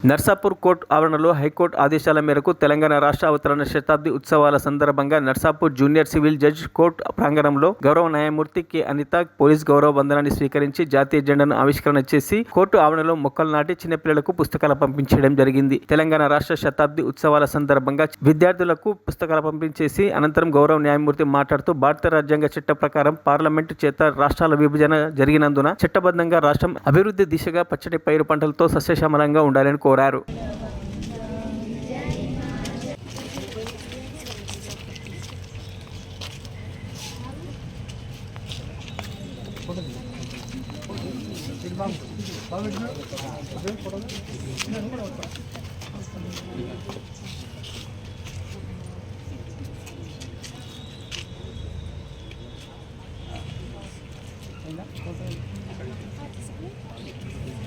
Narsapur court ఆవరణలో high court ఆదేశాల మేరకు తెలంగాణ రాష్ట్ర అవతరణ శతాబ్ది ఉత్సవాల సందర్భంగా Narsapur junior civil judge court ప్రాంగణంలో గౌరవ న్యాయమూర్తి కె అనిత పోలీస్ గౌరవ వందనాన్ని స్వీకరించి జాతీయ జెండాను ఆవిష్కరణ చేసి కోర్టు ఆవరణలో మొక్కలు నాటి చిన్నపిల్లలకు పుస్తకాలు పంపించడం జరిగింది. తెలంగాణ రాష్ట్ర శతాబ్ది ఉత్సవాల సందర్భంగా విద్యార్థులకు పుస్తకాలు పంపించేసి అనంతరం గౌరవ న్యాయమూర్తి మాట్లాడుతూ భారత రాజ్యాంగ చట్ట ప్రకారం పార్లమెంటు చేత రాష్ట్రాల విభజన జరిగినందున చట్టబద్ధంగా రాష్ట్రం అభివృద్ధి దిశగా పచ్చటి పైరు పంటలతో సస్యశ్యామలంగా ఉండాలని కోరారు.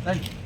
Right.